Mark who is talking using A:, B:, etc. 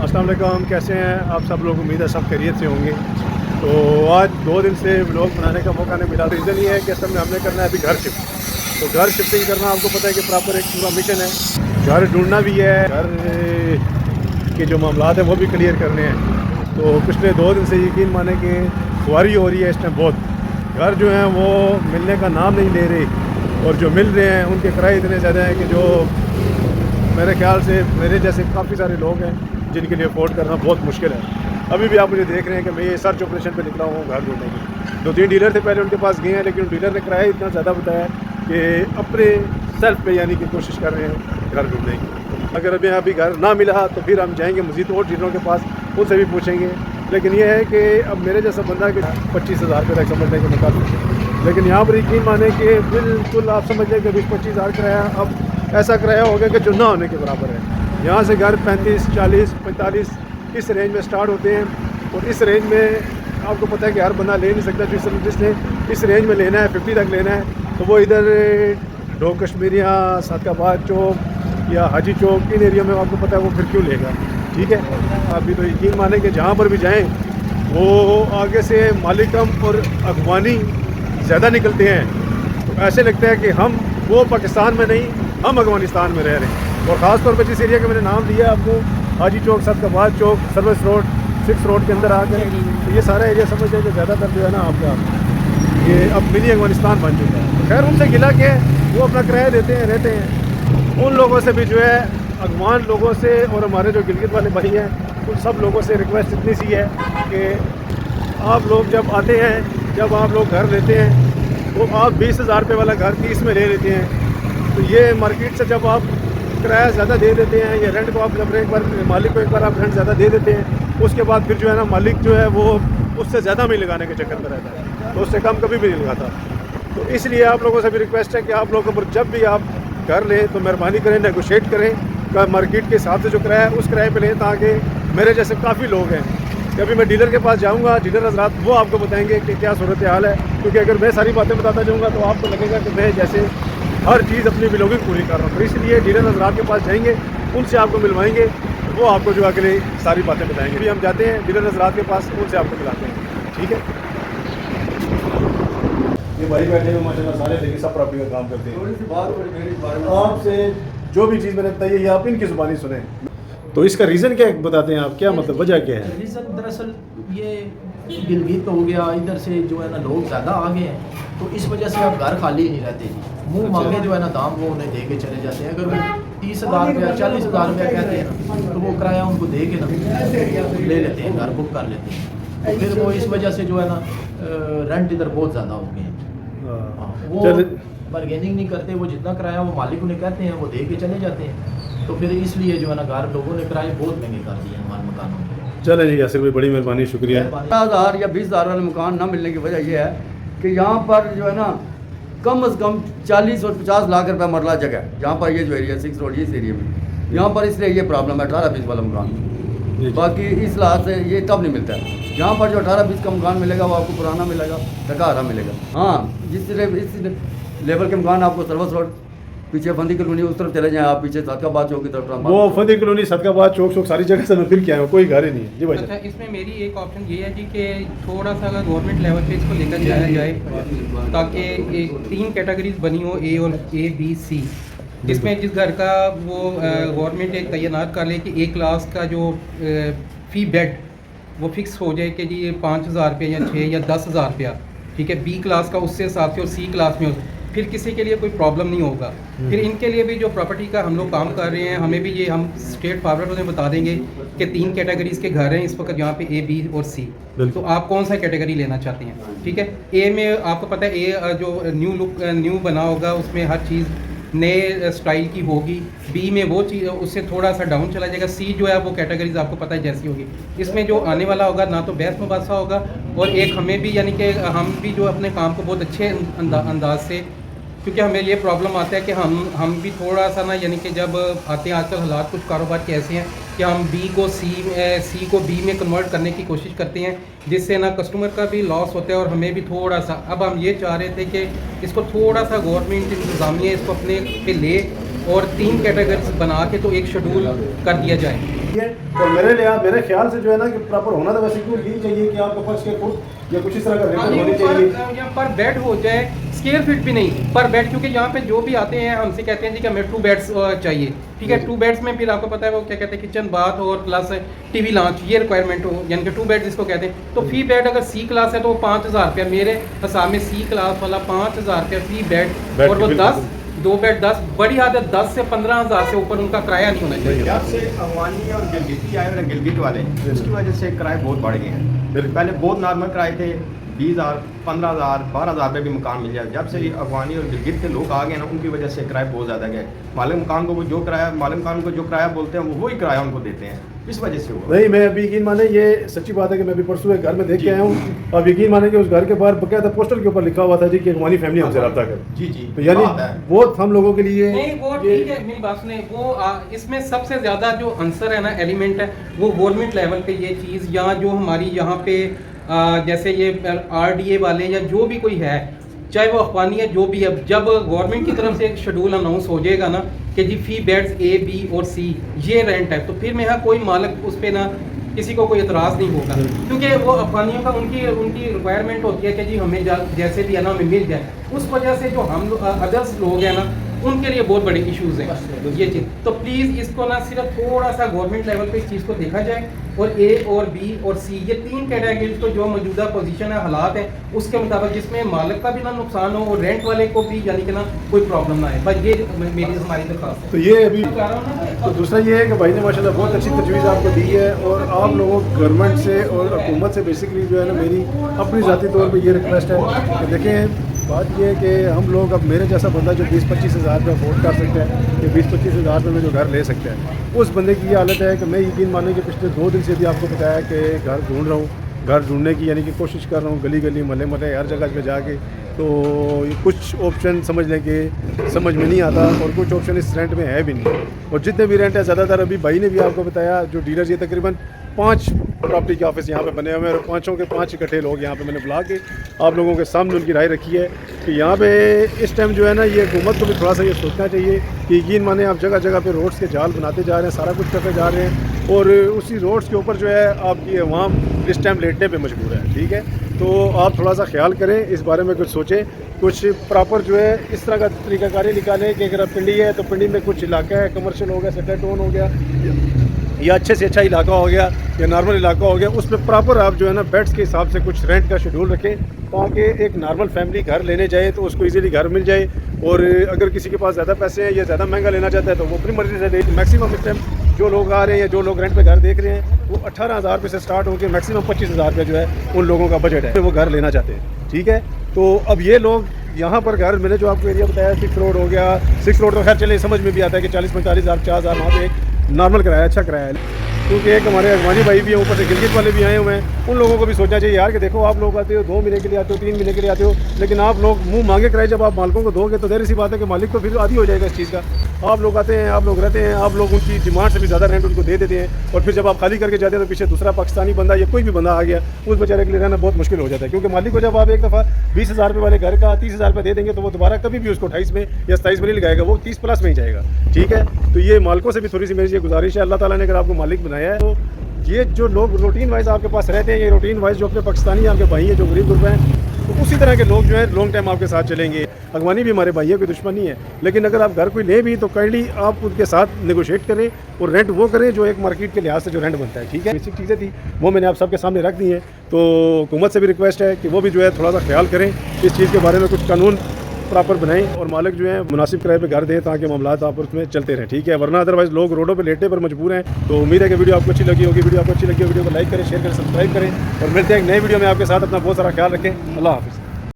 A: अस्सलाम वालेकुम, कैसे हैं आप सब लोग। उम्मीद है सब खैरियत से होंगे। तो आज 2 दिन से व्लॉग बनाने का मौका नहीं मिला। रीज़न ये है कि असल में हमने करना है अभी घर शिफ्ट। तो घर शिफ्टिंग करना आपको पता है कि प्रॉपर एक पूरा मिशन है। घर ढूंढना भी है, घर के जो मामलात हैं वो भी क्लियर करने हैं। तो पिछले 2 दिन से यकीन माने कि खुआरी हो रही है इस टाइम बहुत। घर जो हैं वो मिलने का नाम नहीं ले रहे, और जो मिल रहे हैं उनके किराए इतने ज़्यादा हैं कि जो मेरे ख्याल से मेरे जैसे काफ़ी सारे लोग हैं जिनके लिए अफोर्ड करना बहुत मुश्किल है। अभी भी आप मुझे देख रहे हैं कि मैं ये सर्च ऑपरेशन पे निकला हूँ घर ढूंढने की। 2-3 डीलर थे पहले, उनके पास गए हैं, लेकिन डीलर ने किराया इतना ज़्यादा बताया कि अपने सेल्फ पे यानी कि कोशिश कर रहे हैं घर ढूंढने की। अगर अभी घर ना मिला तो फिर हम जाएंगे मज़ीद और डीलरों के पास, उनसे भी पूछेंगे। लेकिन यह है कि अब मेरे जैसा बंदा कि 25,000 रुपये तक समझने के मुताबिक, लेकिन यहाँ पर यकीन माने कि बिल्कुल आप समझ लें कि 20-25,000 किराया अब ऐसा किराया हो गया कि जो ना होने के बराबर है। यहाँ से घर 35, 40, 45 इस रेंज में स्टार्ट होते हैं, और इस रेंज में आपको पता है कि हर बंदा ले नहीं सकता। जिसने इस रेंज में लेना है, 50 तक लेना है, तो वो इधर ढोक कश्मीरिया, सादकाबाद चौक या हाजी चौक इन एरिया में आपको पता है वो फिर क्यों लेगा। ठीक है, अभी तो यकीन माने कि जहाँ पर भी जाएँ वो आगे से मालिकम और अगवानी ज़्यादा निकलते हैं। तो ऐसे लगता है कि हम वो पाकिस्तान में नहीं, हम अफगानिस्तान में रह रहे हैं। और ख़ास तौर पर जिस एरिया का मैंने नाम दिया आपको, हाजी चौक, सादकाबाद चौक, सर्विस रोड, 6 रोड के अंदर आकर, तो ये सारा एरिया समझ जाए कि ज़्यादातर जो है ना आपका ये अब मिनी अफगानिस्तान बन चुका है। तो खैर उनसे गिला के वो अपना किराया देते हैं, रहते हैं। उन लोगों से भी जो है अफगान लोगों से और हमारे जो गिलगित वाले भाई हैं उन सब लोगों से रिक्वेस्ट इतनी सी है कि आप लोग जब आते हैं, जब आप लोग घर लेते हैं, तो आप 20,000 रुपये वाला घर 30 में ले लेते हैं। तो ये मार्केट से जब आप किराया ज़्यादा दे देते हैं, या रेंट को आप जब एक बार मालिक को एक बार आप रेंट ज़्यादा दे देते हैं, उसके बाद फिर जो है ना मालिक जो है वो उससे ज़्यादा में लगाने के चक्कर में रहता है, तो उससे कम कभी भी नहीं लगाता। तो इसलिए आप लोगों से भी रिक्वेस्ट है कि आप लोगों पर जब भी आप घर लें तो मेहरबानी करें, नेगोशिएट करें मार्केट के हिसाब से जो किराया है उस किराए पर लें, ताकि मेरे जैसे काफ़ी लोग हैं कि अभी मैं डीलर के पास जाऊंगा, डीलर हज़रात वो आपको बताएंगे कि क्या सूरत हाल है। क्योंकि अगर मैं सारी बातें बताता जाऊंगा तो आपको लगेगा कि मैं जैसे हर चीज़ अपनी बिलोंगिंग पूरी कर रहा हूँ। तो इसलिए डीलर हज़रात के पास जाएंगे, उनसे आपको मिलवाएंगे, वो आपको जो अगले सारी बातें बताएंगे। अभी हम जाते हैं डीलर हज़रात के पास, उनसे आपको मिलाते हैं। ठीक है, ये भाई बैठे हुए माशाल्लाह सारे देखिए सब प्रॉपर्टी का काम करते हैं। आपसे जो भी चीज़ मैंने बताई है ये आप इनकी ज़ुबानी सुने। तो इसका रीज़न क्या बताते हैं आप, क्या मतलब वजह क्या है?
B: रीज़न दरअसल ये गिलगित हो गया, इधर से जो है ना लोग ज़्यादा आ गए हैं, तो इस वजह से अब घर खाली नहीं रहते। मुंह मांगे जो है ना दाम वो उन्हें दे के चले जाते हैं। अगर वो 30,000 रुपया 40,000 रुपया कहते हैं ना, तो वो किराया उनको दे के ना ले लेते हैं, घर बुक कर लेते हैं। तो फिर वो इस वजह से जो है ना रेंट इधर बहुत ज़्यादा हो गए हैं। वो बार्गेनिंग नहीं करते, वो जितना किराया वो मालिक उन्हें कहते हैं वो दे के चले जाते हैं। तो फिर इसलिए जो है ना घर लोगों ने किराए बहुत महंगे कर दिए हैं हमारे मकानों में।
A: चले जी यासिर भाई, बड़ी मेहरबानी, शुक्रिया।
C: 15,000 या 20,000 वाले मकान ना मिलने की वजह यह है कि यहाँ पर जो है ना कम से कम 40 और 50 लाख रुपए मरला जगह है। यहाँ पर ये जो एरिया 6 रोड इस एरिया में, यहाँ पर इसलिए ये प्रॉब्लम है 18-20 वाला मकान। बाकी इस लाख से ये तब नहीं मिलता है। यहाँ पर जो 18-20 का मकान मिलेगा वो आपको पुराना मिलेगा, टका मिलेगा। हाँ, इस लेवल के मकान आपको सर्विस रोड, पीछे फंदी कॉलोनी उस तरफ चले जाएं आप, पीछे सादकाबाद चौक की तरफ,
A: वो फंदी कॉलोनी, सादकाबाद चौक सारी जगह से मैं फिर क्या है, कोई घर ही नहीं है जी भाई।
D: अच्छा, इसमें मेरी एक ऑप्शन ये है जी कि थोड़ा सा अगर गवर्नमेंट लेवल पे इसको लेकर जाया जाए, ताकि एक 3 कैटेगरीज बनी हो, ए और A, B, C, जिसमें जिस घर का वो गवर्नमेंट एक तैनात कर ले कि A क्लास का जो फ़ी बेड वो फिक्स हो जाए कि जी 5,000 रुपये या 6 या 10,000 रुपया, ठीक है। B क्लास का उससे हिसाब से, और C क्लास में फिर किसी के लिए कोई प्रॉब्लम नहीं होगा। फिर इनके लिए भी जो प्रॉपर्टी का हम लोग काम कर रहे हैं, हमें भी ये हम स्ट्रेट फॉरवर्ड उन्हें बता देंगे कि 3 कैटेगरीज के घर हैं इस वक्त यहाँ पे A, B और C। तो आप कौन सा कैटेगरी लेना चाहते हैं? ठीक है, A में आपको पता है A जो न्यू लुक न्यू बना होगा, उसमें हर चीज़ नए स्टाइल की होगी। B में वो चीज़ उससे थोड़ा सा डाउन चला जाएगा। C जो है वो कैटेगरीज आपको पता है जैसी होगी। इसमें जो आने वाला होगा ना तो बहस मुबासा होगा, और एक हमें भी यानी कि हम भी जो अपने काम को बहुत अच्छे अंदाज से, क्योंकि हमें ये प्रॉब्लम आता है कि हम भी थोड़ा सा ना यानी कि जब आते हैं आजकल हालात कुछ कारोबार के ऐसे हैं कि हम C को B में कन्वर्ट करने की कोशिश करते हैं, जिससे ना कस्टमर का भी लॉस होता है और हमें भी थोड़ा सा। अब हम ये चाह रहे थे कि इसको थोड़ा सा गवर्नमेंट इंतज़ामिया इसको अपने पे ले और 3 कैटेगरीज बना के तो एक शेड्यूल कर दिया जाए।
A: ठीक है। और मेरे ख्याल से जो है ना कि प्रॉपर होना तो वैसे क्यों यही चाहिए कि आपका पर स्क्वायर फुट या कुछ इस तरह का रेट होनी चाहिए,
D: पर बेड हो जाए, स्क्वायर फीट भी नहीं पर बेड, क्योंकि यहाँ पे जो भी आते हैं हमसे कहते हैं जी कि हमें 2 बेड्स चाहिए, ठीक है। 2 बेड्स में फिर आपको पता है वो क्या कहते हैं, किचन बाथ और प्लस टीवी लॉन्च, ये रिक्वायरमेंट हो, यानी कि 2 बेड जिसको कहते हैं। तो फी बेड अगर सी क्लास है तो वो 5,000 रुपया, मेरे हिसाब में सी क्लास वाला 5,000 रुपया फी बेड, और वो 2 बेड 10, बड़ी आदत 10 से 15,000 से ऊपर उनका किराया नहीं होना चाहिए।
E: जब से अफगानी और गिलगिती आए हुए गिलगित वाले, उसकी वजह से किराए बहुत बढ़ गए हैं। पहले बहुत नॉर्मल किराए थे, 20,000, 15,000, 12,000 रुपये भी मकान मिल जाए। जब से अफगानी और गिलगित के लोग आ गए ना, उनकी वजह से किराए बहुत ज़्यादा गए। मालिक मकान को जो किराया बोलते हैं वो वही किराया उनको देते हैं, इस वजह से हुआ।
A: नहीं, मैं अभी यकीन माने ये सच्ची बात है कि मैं अभी परसों एक घर में देख के आया हूँ। अब यकीन माने कि उस घर के बाहर बकायदा पोस्टर के ऊपर लिखा हुआ था जी कि अफगानी फैमिली हमसे रब्ता कर।
E: जी
A: तो यानी वो हम लोगों के लिए
D: नहीं, वो ठीक है, मेरी बात सुने, वो इसमें सबसे ज्यादा जो आंसर है ना, एलिमेंट है, वो गवर्नमेंट लेवल पे ये चीज़, या जो हमारी यहाँ पे जैसे ये RDA वाले या जो भी कोई है, चाहे वो अफगानी है जो भी है, जब गवर्नमेंट की तरफ से एक शेड्यूल अनाउंस हो जाएगा ना कि जी फी बेड्स A, B और C ये रेंट है, तो फिर मेरा कोई मालिक उस पर ना किसी को कोई एतराज़ नहीं होगा, क्योंकि वो अफगानियों का उनकी रिक्वायरमेंट होती है कि जी हमें जैसे भी है ना हमें मिल जाए। उस वजह से जो हम अदर्स लोग हैं ना, उनके लिए बहुत बड़े इश्यूज हैं ये चीज़। तो प्लीज़ इसको ना सिर्फ थोड़ा सा गवर्नमेंट लेवल पे इस चीज़ को देखा जाए, और A और B और C ये 3 कैटेगरीज को जो मौजूदा पोजीशन है, हालात है, उसके मुताबिक जिसमें मालिक का भी ना नुकसान हो और रेंट वाले को भी यानी कि ना कोई प्रॉब्लम ना आए। बस ये मेरी हमारी दरख्वास्त है।
A: तो ये अभी तो दूसरा ये है कि भाई ने माशाल्लाह बहुत अच्छी तजवीज़ आपको दी है, और आप लोगों गवर्नमेंट से और हुकूमत से बेसिकली जो है ना मेरी अपनी ज़ाती तौर पर ये रिक्वेस्ट है कि देखें, बात ये है कि हम लोग, अब मेरे जैसा बंदा जो 20-25 हज़ार रुपये अफोर्ड कर सकता है, कि 20-25 हज़ार रुपये में जो घर ले सकता है, उस बंदे की ये हालत है कि मैं यकीन माने कि पिछले 2 दिन से भी आपको बताया कि घर ढूंढ रहा हूँ, घर ढूंढने की यानी कि कोशिश कर रहा हूँ, गली गली मोहल्ले हर जगह पे जाके। तो कुछ ऑप्शन समझ लें कि समझ में नहीं आता, और कुछ ऑप्शन इस रेंट में है भी नहीं, और जितने भी रेंट है ज़्यादातर, अभी भाई ने भी आपको बताया जो डीलर, ये तकरीबन 5 प्रॉपर्टी के ऑफिस यहाँ पे बने हुए हैं, और 5 के 5 इकट्ठे लोग यहाँ पे मैंने बुला के आप लोगों के सामने उनकी राय रखी है कि यहाँ पे इस टाइम जो है ना, ये हुकूमत को भी थोड़ा सा ये सोचना चाहिए कि यकीन माने आप जगह जगह पे रोड्स के जाल बनाते जा रहे हैं, सारा कुछ करते जा रहे हैं, और उसी रोड्स के ऊपर जो है आपकी अवाम इस टाइम लेटने पे मजबूर है। ठीक है, तो आप थोड़ा सा ख्याल करें, इस बारे में कुछ सोचें, कुछ प्रॉपर जो है इस तरह का तरीकाकारी निकालें कि अगर पिंडी है तो पिंडी में कुछ इलाका है, कमर्शियल हो गया, सेटल टाउन हो गया, या अच्छे से अच्छा इलाका हो गया, या नॉर्मल इलाका हो गया, उस पर प्रॉपर आप जो है ना बेड्स के हिसाब से कुछ रेंट का शेड्यूल रखें, ताकि एक नॉर्मल फैमिली घर लेने जाए तो उसको इजीली घर मिल जाए। और अगर किसी के पास ज़्यादा पैसे हैं या ज़्यादा महंगा लेना चाहता है तो वो अपनी मर्ज़ी से दे। मैक्सिमम इस टाइम जो लोग आ रहे हैं या जो लोग रेंट पे घर देख रहे हैं, वो 18,000 रुपये से स्टार्ट होकर मैक्सिमम 25,000 रुपये जो है उन लोगों का बजट है, वो घर लेना चाहते हैं। ठीक है, तो अब ये लोग यहाँ पर घर, मैंने जो आपको एरिया बताया 6 रोड हो गया, 6 रोड तो खैर चले समझ में भी आता है कि 40-45 हज़ार 50,000 वहाँ पे एक नॉर्मल किराया, अच्छा किराया है, क्योंकि एक हमारे अफगानी भाई भी हैं, ऊपर से गिलगित वाले भी आए हुए हैं। उन लोगों को भी सोचना चाहिए यार कि देखो, आप लोग आते हो 2 महीने के लिए आते हो, 3 महीने के लिए आते हो, लेकिन आप लोग मुंह मांगे किराए जब आप मालिकों को दोगे तो ज़ाहिर सी बात है कि मालिक तो फिर आदी हो जाएगा इस चीज़ का। आप लोग आते हैं, आप लोग रहते हैं, आप लोग उनकी डिमांड से भी ज़्यादा रेंट उनको दे देते हैं, और फिर जब आप खाली करके जाते हैं तो पीछे दूसरा पाकिस्तानी बंदा या कोई भी बंदा आ गया, उस बेचारे के लिए रहना बहुत मुश्किल हो जाता है, क्योंकि मालिक को जब आप एक दफ़ा 20,000 रुपये वाले घर का 30,000 रुपये दे देंगे तो वो दोबारा कभी भी उसको 28 में या 27 में नहीं लगाएगा, वो 30 प्लस में ही जाएगा। ठीक है, तो ये मालिकों से भी थोड़ी सी मेरी ये गुजारिश है, अल्लाह ताला ने अगर आपको मालिक बनाया है तो ये जो लोग रूटीन वाइज आपके पास रहते हैं, ये रूटीन वाइज जो अपने पाकिस्तानी आपके भाई हैं, जो गरीब गुरबा हैं, तो उसी तरह के लोग जो है लॉन्ग टाइम आपके साथ चलेंगे। अफगानी भी हमारे भाई है, कोई दुश्मन नहीं है, लेकिन अगर आप घर कोई ले भी तो काइंडली आप उनके साथ नेगोशिएट करें और रेंट वो करें जो एक मार्केट के लिहाज से जो रेंट बनता है। ठीक है, बेसिक चीज़ें थी वो मैंने आप सबके सामने रख दी हैं, तो हुकूमत से भी रिक्वेस्ट है कि वो भी जो है थोड़ा सा ख्याल करें इस चीज़ के बारे में, कुछ कानून प्रॉपर बनाएं और मालिक जो है मुनासिब किराए पे घर दें ताकि मामलात आप उसमें चलते रहें। ठीक है, वरना अदरवाइज लोग रोडों पे लेटने पर मजबूर हैं। तो उम्मीद है कि वीडियो आपको अच्छी लगी होगी। वीडियो आपको अच्छी लगी हो वीडियो को लाइक करें, शेयर करें, सब्सक्राइब करें, और मिलते हैं एक नई वीडियो में आपके साथ। अपना बहुत सारा ख्याल रखें। अल्लाह हाफिज़।